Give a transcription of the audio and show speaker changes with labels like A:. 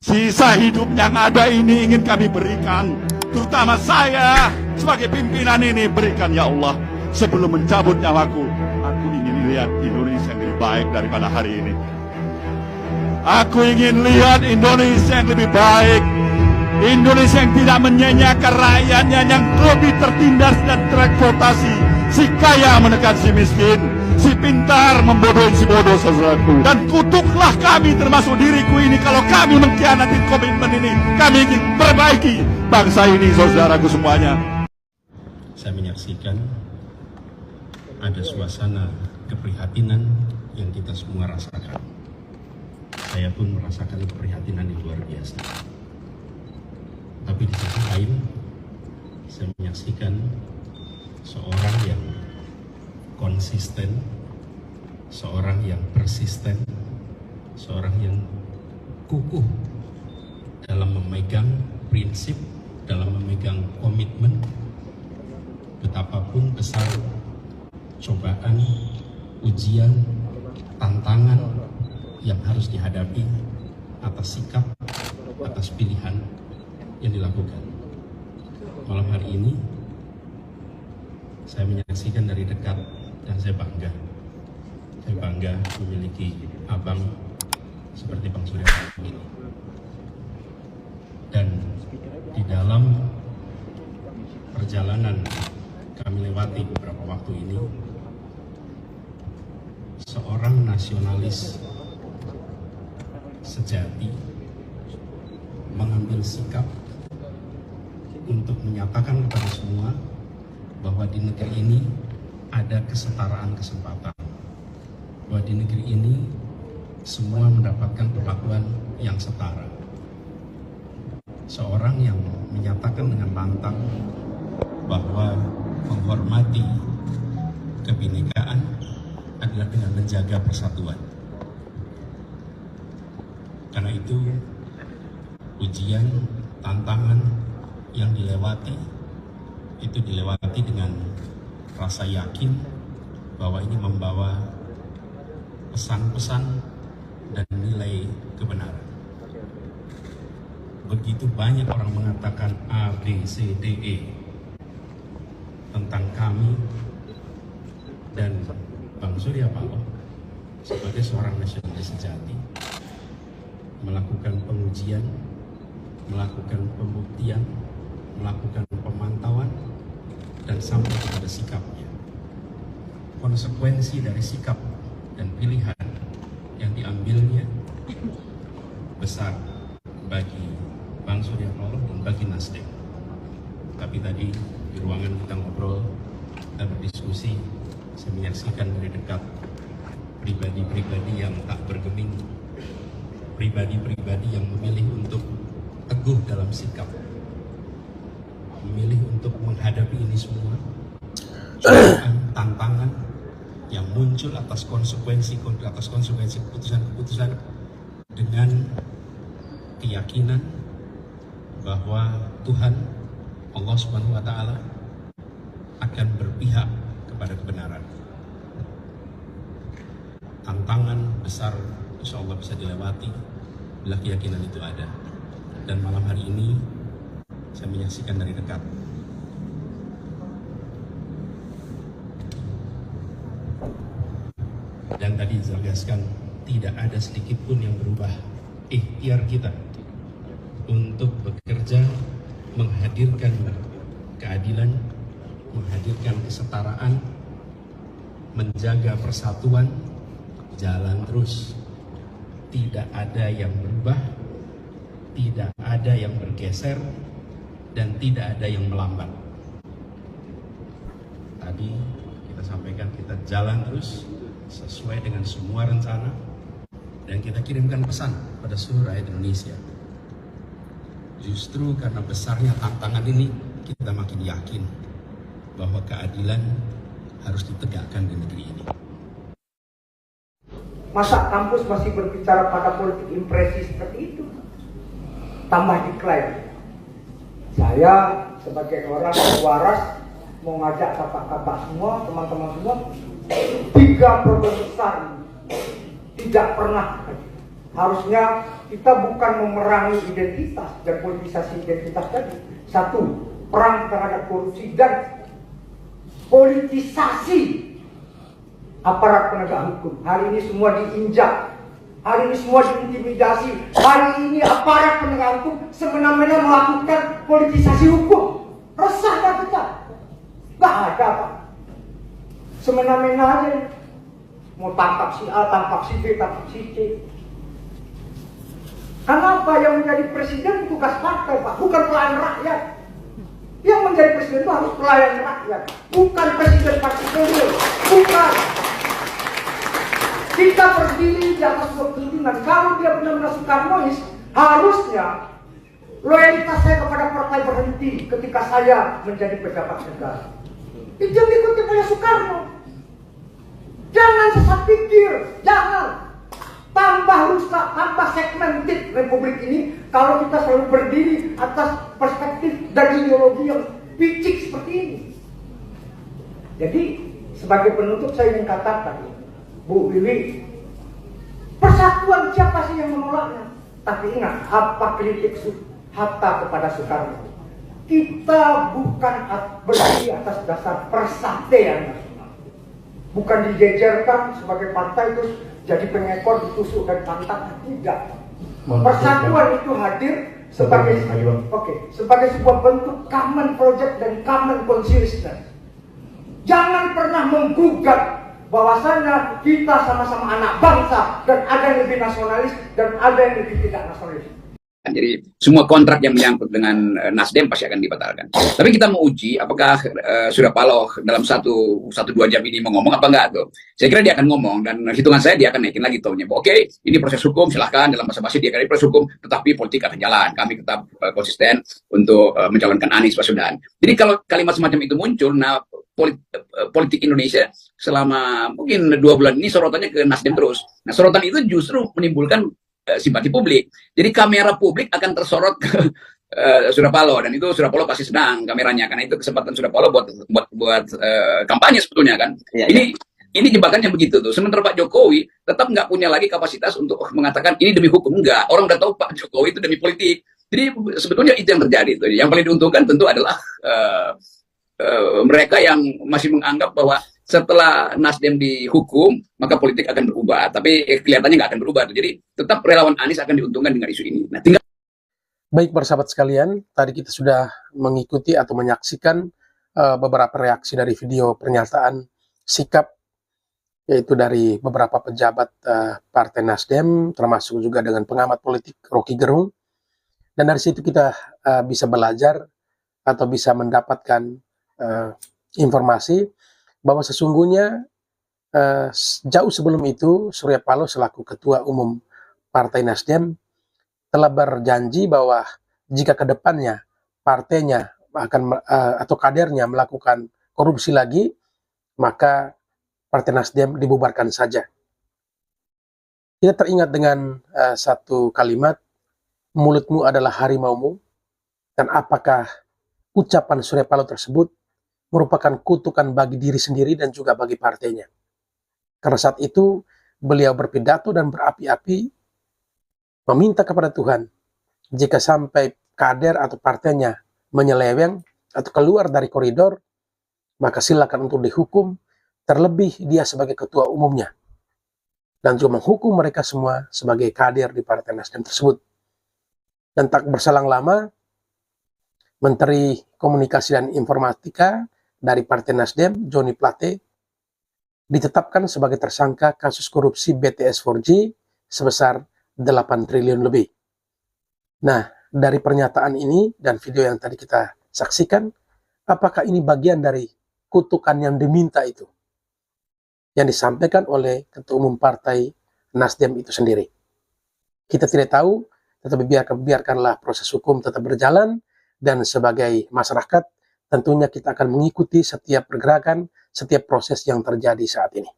A: Sisa hidup yang ada ini ingin kami berikan, terutama saya sebagai pimpinan ini, berikan ya Allah. Sebelum mencabut nyawaku, aku ingin lihat Indonesia yang lebih baik daripada hari ini. Aku ingin lihat Indonesia yang lebih baik, Indonesia yang tidak menyanyiakan rakyatnya, yang lebih tertindas dan tereksploitasi. Si kaya menekan si miskin, si pintar membodohi si bodoh, saudaraku. Dan kutuklah kami, termasuk diriku ini, kalau kami mengkhianati komitmen ini. Kami ingin perbaiki bangsa ini, saudaraku semuanya.
B: Saya menyaksikan ada suasana keprihatinan yang kita semua rasakan. Saya pun merasakan keprihatinan yang luar biasa. Tapi di sisi lain, saya menyaksikan seorang yang konsisten, seorang yang persisten, seorang yang kukuh dalam memegang prinsip, dalam memegang komitmen, betapapun besar cobaan, ujian, tantangan yang harus dihadapi atas sikap, atas pilihan yang dilakukan. Malam hari ini saya menyaksikan dari dekat dan saya bangga. Saya bangga memiliki abang seperti Bang Surya Paloh ini. Dan di dalam perjalanan kami lewati beberapa waktu ini, seorang nasionalis sejati mengambil sikap untuk menyatakan kepada semua bahwa di negeri ini ada kesetaraan kesempatan, bahwa di negeri ini semua mendapatkan perlakuan yang setara. Seorang yang menyatakan dengan lantang bahwa menghormati kebinekaan adalah dengan menjaga persatuan. Karena itu ujian, tantangan yang dilewati itu dilewati dengan rasa yakin bahwa ini membawa pesan-pesan dan nilai kebenaran. Begitu banyak orang mengatakan A, B, C, D, E tentang kami, dan Bang Surya Paloh sebagai seorang nasionalis sejati melakukan pengujian, melakukan pembuktian, melakukan pemantauan, dan sampai kepada sikapnya. Konsekuensi dari sikap dan pilihan yang diambilnya besar bagi Bang Surya Paloh dan bagi Nasdem. Tapi tadi di ruangan kita ngobrol dan berdiskusi, saya menyaksikan dari dekat pribadi-pribadi yang tak bergeming, pribadi-pribadi yang memilih untuk teguh dalam sikap, memilih untuk menghadapi ini semua, tantangan yang muncul atas konsekuensi keputusan-keputusan dengan keyakinan bahwa Tuhan Allah Subhanahu wa Ta'ala akan berpihak kepada kebenaran. Tantangan besar insya Allah bisa dilewati bila keyakinan itu ada. Dan malam hari ini saya menyaksikan dari dekat dan tadi dijelaskan tidak ada sedikit pun yang berubah ikhtiar kita untuk bekerja menghadirkan keadilan, menghadirkan kesetaraan, menjaga persatuan, jalan terus. Tidak ada yang berubah, tidak ada yang bergeser, dan tidak ada yang melambat. Tadi kita sampaikan kita jalan terus sesuai dengan semua rencana, dan kita kirimkan pesan pada seluruh rakyat Indonesia. Justru karena besarnya tantangan ini, kita makin yakin bahwa keadilan harus ditegakkan di negeri ini.
C: Masa kampus masih berbicara pada politik impresi seperti itu? Tambah diklaim. Saya sebagai orang yang waras mau ngajak kakak-kakak semua, teman-teman semua, 3 problem besar tidak pernah. Harusnya kita bukan memerangi identitas dan politisasi identitas tadi. Satu, perang terhadap korupsi dan politisasi aparat penegak hukum. Hari ini semua diinjak, hari ini semua diintimidasi, hari ini aparat penegak hukum semena-mena melakukan politisasi hukum. Resah dah kita. Gak ada Pak. Semena-mena aja. Mau tangkap si A, tangkap si B, tangkap si C. Kenapa yang menjadi presiden tugas partai Pak, bukan pelayan rakyat. Yang menjadi presiden itu harus pelayan rakyat, bukan presiden partikulir, bukan. Kita berdiri di atas kepentingan. Kalau dia benar-benar Soekarnois, harusnya loyalitas saya kepada partai berhenti ketika saya menjadi pejabat negara. Itu yang diikuti oleh Soekarno. Jangan sesat pikir, jangan. Tambah rusak, tambah segmented republik ini kalau kita selalu berdiri atas perspektif dan ideologi yang picik seperti ini. Jadi sebagai penutup saya ingin katakan, Bu Wiwi, persatuan siapa sih yang menolaknya? Tapi ingat, apa kritik Hatta kepada Soekarno? Kita bukan berdiri atas dasar persatuan nasional, bukan dijejerkan sebagai partai terus jadi pengekor, ditusuk dan pantang. Tidak. Persatuan itu hadir sebagai sebagai sebuah bentuk common project dan common consciousness. Jangan pernah menggugat bahwasanya kita sama-sama anak bangsa dan ada yang lebih nasionalis dan ada yang lebih tidak nasionalis.
D: Jadi semua kontrak yang menyangkut dengan Nasdem pasti akan dibatalkan. Tapi kita mau uji apakah Surya Paloh dalam 1-2 jam ini mau ngomong apa enggak tuh. Saya kira dia akan ngomong dan hitungan saya dia akan naikin lagi tone-nya. Oke, ini proses hukum, silahkan dalam basa-basi dia akan proses hukum, tetapi politik akan jalan. Kami tetap konsisten untuk mencalonkan Anies Baswedan. Jadi kalau kalimat semacam itu muncul, nah politik Indonesia selama mungkin 2 bulan ini sorotannya ke Nasdem terus. Nah sorotan itu justru menimbulkan simpati publik. Jadi kamera publik akan tersorot ke Surya Paloh dan itu Surya Paloh pasti senang kameranya karena itu kesempatan Surya Paloh buat kampanye sebetulnya kan. Ini jebakannya begitu tuh. Sementara Pak Jokowi tetap nggak punya lagi kapasitas untuk mengatakan ini demi hukum, enggak. Orang udah tahu Pak Jokowi itu demi politik. Jadi sebetulnya itu yang terjadi tuh. Yang paling diuntungkan tentu adalah mereka yang masih menganggap bahwa setelah Nasdem dihukum, maka politik akan berubah. Tapi kelihatannya nggak akan berubah. Jadi tetap relawan Anies akan diuntungkan dengan isu ini. Nah, tinggal...
E: Baik persahabat sekalian, tadi kita sudah mengikuti atau menyaksikan beberapa reaksi dari video pernyataan sikap, yaitu dari beberapa pejabat Partai Nasdem, termasuk juga dengan pengamat politik Rocky Gerung. Dan dari situ kita bisa belajar atau bisa mendapatkan informasi bahwa sesungguhnya jauh sebelum itu Surya Paloh selaku Ketua Umum Partai Nasdem telah berjanji bahwa jika kedepannya partainya akan atau kadernya melakukan korupsi lagi, maka Partai Nasdem dibubarkan saja. Kita teringat dengan satu kalimat, mulutmu adalah harimaumu, dan apakah ucapan Surya Paloh tersebut merupakan kutukan bagi diri sendiri dan juga bagi partainya. Karena saat itu beliau berpidato dan berapi-api meminta kepada Tuhan, jika sampai kader atau partainya menyeleweng atau keluar dari koridor, maka silakan untuk dihukum, terlebih dia sebagai ketua umumnya. Dan juga menghukum mereka semua sebagai kader di Partai Nasdem tersebut. Dan tak berselang lama, Menteri Komunikasi dan Informatika dari Partai Nasdem, Joni Plate, ditetapkan sebagai tersangka kasus korupsi BTS 4G sebesar 8 triliun lebih. Nah, dari pernyataan ini dan video yang tadi kita saksikan, apakah ini bagian dari kutukan yang diminta itu? Yang disampaikan oleh Ketua Umum Partai Nasdem itu sendiri. Kita tidak tahu, tetapi biarkanlah proses hukum tetap berjalan, dan sebagai masyarakat tentunya kita akan mengikuti setiap pergerakan, setiap proses yang terjadi saat ini.